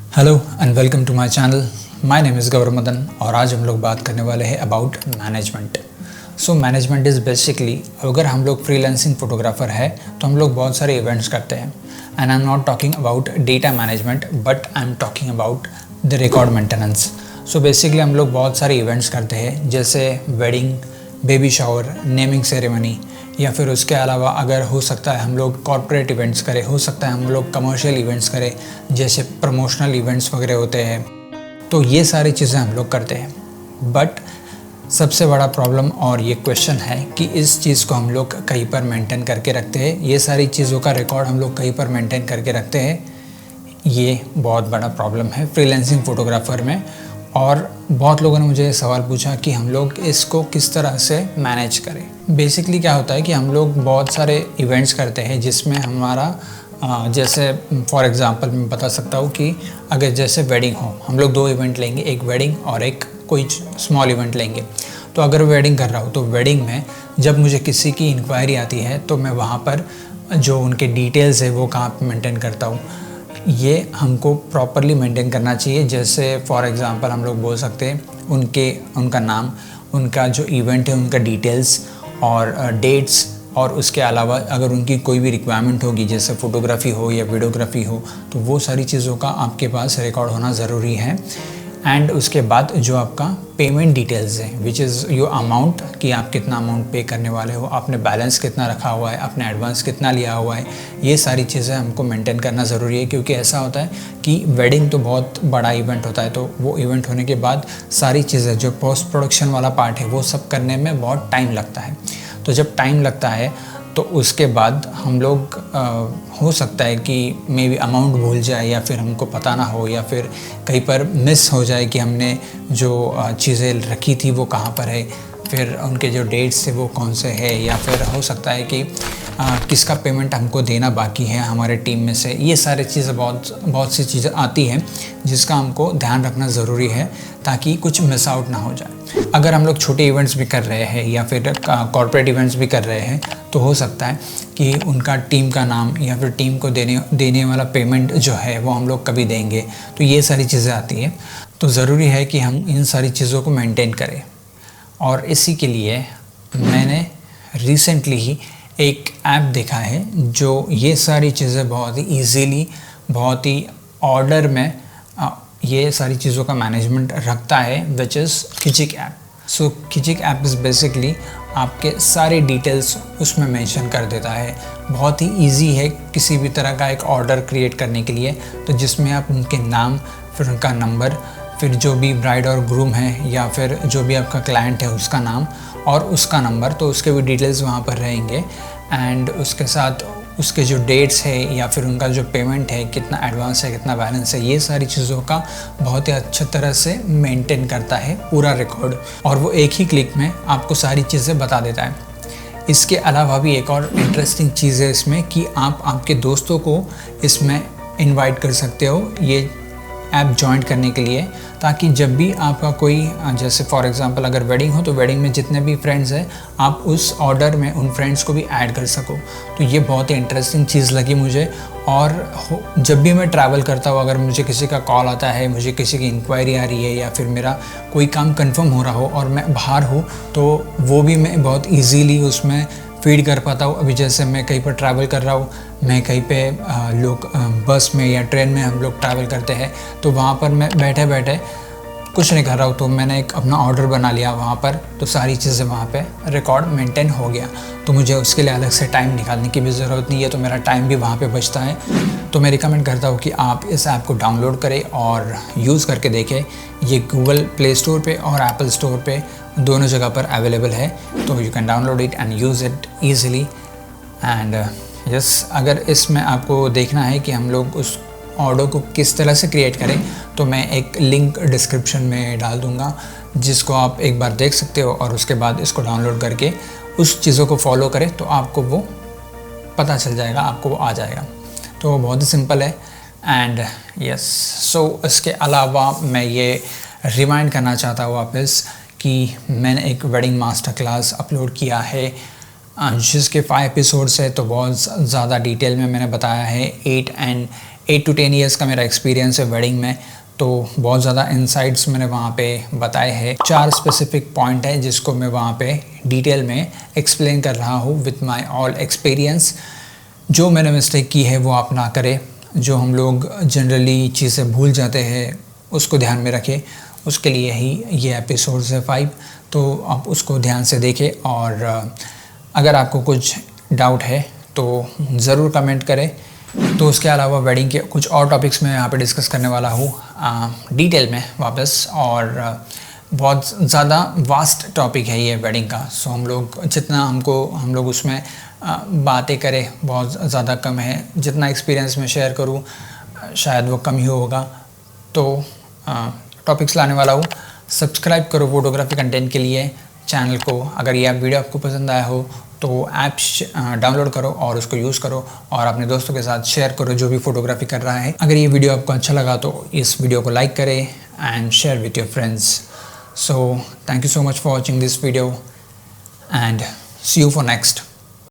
Hello and welcome to my channel. My name is Gaurav Madan और आज हम लोग बात करने वाले हैं about management. So management is basically, अगर हम लोग फ्रीलांसिंग फोटोग्राफर है तो हम लोग बहुत सारे इवेंट्स करते हैं। And I am not talking about data management but I am talking about the record maintenance. So basically हम लोग बहुत सारे इवेंट्स करते हैं, जैसे wedding, baby shower, naming ceremony, या फिर उसके अलावा अगर हो सकता है हम लोग कॉर्पोरेट इवेंट्स करें, हो सकता है हम लोग कमर्शियल इवेंट्स करें, जैसे प्रमोशनल इवेंट्स वगैरह होते हैं। तो ये सारी चीज़ें हम लोग करते हैं। बट सबसे बड़ा प्रॉब्लम और ये क्वेश्चन है कि इस चीज़ को हम लोग कहीं पर मेंटेन करके रखते हैं, ये सारी चीज़ों का रिकॉर्ड हम लोग कहीं पर मेंटेन करके रखते हैं। ये बहुत बड़ा प्रॉब्लम है फ्रीलांसिंग फ़ोटोग्राफ़र में। और बहुत लोगों ने मुझे ये सवाल पूछा कि हम लोग इसको किस तरह से मैनेज करें। बेसिकली क्या होता है कि हम लोग बहुत सारे इवेंट्स करते हैं जिसमें हमारा जैसे फॉर एग्ज़ाम्पल मैं बता सकता हूँ कि अगर जैसे वेडिंग हो, हम लोग 2 इवेंट लेंगे, एक वेडिंग और एक कोई स्मॉल इवेंट लेंगे। तो अगर वेडिंग कर रहा हूँ तो वेडिंग में जब मुझे किसी की इंक्वायरी आती है तो मैं वहाँ पर जो उनके डिटेल्स है वो कहाँ पर मेंटेन करता हूँ, ये हमको प्रॉपरली मेंटेन करना चाहिए। जैसे फॉर एग्ज़ाम्पल हम लोग बोल सकते हैं उनका नाम, उनका जो इवेंट है उनका डिटेल्स और डेट्स, और उसके अलावा अगर उनकी कोई भी रिक्वायरमेंट होगी जैसे फ़ोटोग्राफ़ी हो या वीडियोग्राफी हो, तो वो सारी चीज़ों का आपके पास रिकॉर्ड होना ज़रूरी है। एंड उसके बाद जो आपका पेमेंट डिटेल्स है, विच इज़ योर अमाउंट, कि आप कितना अमाउंट पे करने वाले हो, आपने बैलेंस कितना रखा हुआ है, आपने एडवांस कितना लिया हुआ है, ये सारी चीज़ें हमको मेंटेन करना ज़रूरी है। क्योंकि ऐसा होता है कि वेडिंग तो बहुत बड़ा इवेंट होता है, तो वो इवेंट होने के बाद सारी चीज़ें जो पोस्ट प्रोडक्शन वाला पार्ट है वो सब करने में बहुत टाइम लगता है। तो जब टाइम लगता है तो उसके बाद हम लोग हो सकता है कि मे बी अमाउंट भूल जाए, या फिर हमको पता ना हो, या फिर कहीं पर मिस हो जाए कि हमने जो चीज़ें रखी थी वो कहाँ पर है, फिर उनके जो डेट्स थे वो कौन से है, या फिर हो सकता है कि किसका पेमेंट हमको देना बाकी है हमारे टीम में से। ये सारी चीज़ें बहुत सी चीज़ें आती हैं जिसका हमको ध्यान रखना ज़रूरी है ताकि कुछ मिस आउट ना हो जाए। अगर हम लोग छोटे इवेंट्स भी कर रहे हैं या फिर कॉर्पोरेट इवेंट्स भी कर रहे हैं तो हो सकता है कि उनका टीम का नाम या फिर टीम को देने वाला पेमेंट जो है वो हम लोग कभी देंगे, तो ये सारी चीज़ें आती हैं। तो ज़रूरी है कि हम इन सारी चीज़ों को मेंटेन करें। और इसी के लिए मैंने रिसेंटली ही एक ऐप देखा है जो ये सारी चीज़ें बहुत ही ईज़िली, बहुत ही ऑर्डर में ये सारी चीज़ों का मैनेजमेंट रखता है, which is Kizik app. So Kizik app is basically आपके सारे डिटेल्स उसमें मेंशन कर देता है। बहुत ही इजी है किसी भी तरह का एक ऑर्डर क्रिएट करने के लिए, तो जिसमें आप उनके नाम, फिर उनका नंबर, फिर जो भी ब्राइड और ग्रूम है या फिर जो भी आपका क्लाइंट है उसका नाम और उसका नंबर, तो उसके भी डिटेल्स वहाँ पर रहेंगे। एंड उसके साथ उसके जो डेट्स है या फिर उनका जो पेमेंट है, कितना एडवांस है, कितना बैलेंस है, ये सारी चीज़ों का बहुत ही अच्छी तरह से मेंटेन करता है पूरा रिकॉर्ड, और वो एक ही क्लिक में आपको सारी चीज़ें बता देता है। इसके अलावा भी एक और इंटरेस्टिंग चीज़ है इसमें कि आप आपके दोस्तों को इसमें इनवाइट कर सकते हो ये ऐप ज्वाइन करने के लिए, ताकि जब भी आपका कोई जैसे फॉर एग्ज़ाम्पल अगर वेडिंग हो तो वेडिंग में जितने भी फ्रेंड्स हैं आप उस ऑर्डर में उन फ्रेंड्स को भी ऐड कर सको। तो ये बहुत ही इंटरेस्टिंग चीज़ लगी मुझे। और जब भी मैं ट्रैवल करता हूँ, अगर मुझे किसी का कॉल आता है, मुझे किसी की इंक्वायरी आ रही है, या फिर मेरा कोई काम कंफर्म हो रहा हो और मैं बाहर हूँ, तो वो भी मैं बहुत ईजीली उसमें फीड कर पाता हूँ। अभी जैसे मैं कहीं पर ट्रैवल कर रहा हूँ, मैं कहीं पे लोग बस में या ट्रेन में हम लोग ट्रैवल करते हैं, तो वहाँ पर मैं बैठे बैठे कुछ नहीं कर रहा हूँ, तो मैंने एक अपना ऑर्डर बना लिया वहाँ पर, तो सारी चीज़ें वहाँ पे रिकॉर्ड मेंटेन हो गया। तो मुझे उसके लिए अलग से टाइम निकालने की भी ज़रूरत नहीं है, तो मेरा टाइम भी वहाँ पे बचता है। तो मैं रिकमेंड करता हूँ कि आप इस ऐप को डाउनलोड करें और यूज़ करके देखें। ये गूगल प्ले स्टोर पे और एप्पल स्टोर पे दोनों जगह पर अवेलेबल है, तो you can download it and use it easily. And yes, अगर इसमें आपको देखना है कि हम लोग उस ऑर्डर को किस तरह से क्रिएट करें, तो मैं एक लिंक डिस्क्रिप्शन में डाल दूँगा जिसको आप एक बार देख सकते हो, और उसके बाद इसको डाउनलोड करके उस चीज़ों को फॉलो करें तो आपको वो पता चल जाएगा, आपको वो आ जाएगा। तो बहुत ही सिंपल है। एंड यस, सो इसके अलावा मैं ये रिमाइंड करना चाहता हूँ वापस कि मैंने एक वेडिंग मास्टर क्लास अपलोड किया है जिसके 5 एपिसोड्स है, तो बहुत ज़्यादा डिटेल में मैंने बताया है 8 एंड 8 to 10 ईयर्स का मेरा एक्सपीरियंस है वेडिंग में, तो बहुत ज़्यादा इंसाइट्स मैंने वहाँ पे बताए हैं। 4 स्पेसिफिक पॉइंट है जिसको मैं वहाँ पे डिटेल में एक्सप्लेन कर रहा हूँ विथ माय ऑल एक्सपीरियंस। जो मैंने मिस्टेक की है वो आप ना करें, जो हम लोग जनरली चीज़ें भूल जाते हैं उसको ध्यान में रखें। उसके लिए ही ये एपिसोड है 5, तो आप उसको ध्यान से देखें। और अगर आपको कुछ डाउट है तो ज़रूर कमेंट करें। तो उसके अलावा वेडिंग के कुछ और टॉपिक्स मैं यहाँ पे डिस्कस करने वाला हूँ डिटेल में वापस। और बहुत ज़्यादा वास्ट टॉपिक है ये वेडिंग का। सो हम लोग उसमें बातें करें बहुत ज़्यादा कम है। जितना एक्सपीरियंस मैं शेयर करूँ शायद वो कम ही होगा। तो टॉपिक्स लाने वाला हूँ। सब्सक्राइब करो फोटोग्राफी कंटेंट के लिए चैनल को। अगर ये वीडियो आपको पसंद आया हो तो ऐप डाउनलोड करो और उसको यूज़ करो और अपने दोस्तों के साथ शेयर करो जो भी फोटोग्राफी कर रहा है। अगर ये वीडियो आपको अच्छा लगा तो इस वीडियो को लाइक करें and share with your friends. So thank you so much for watching this video and see you for next.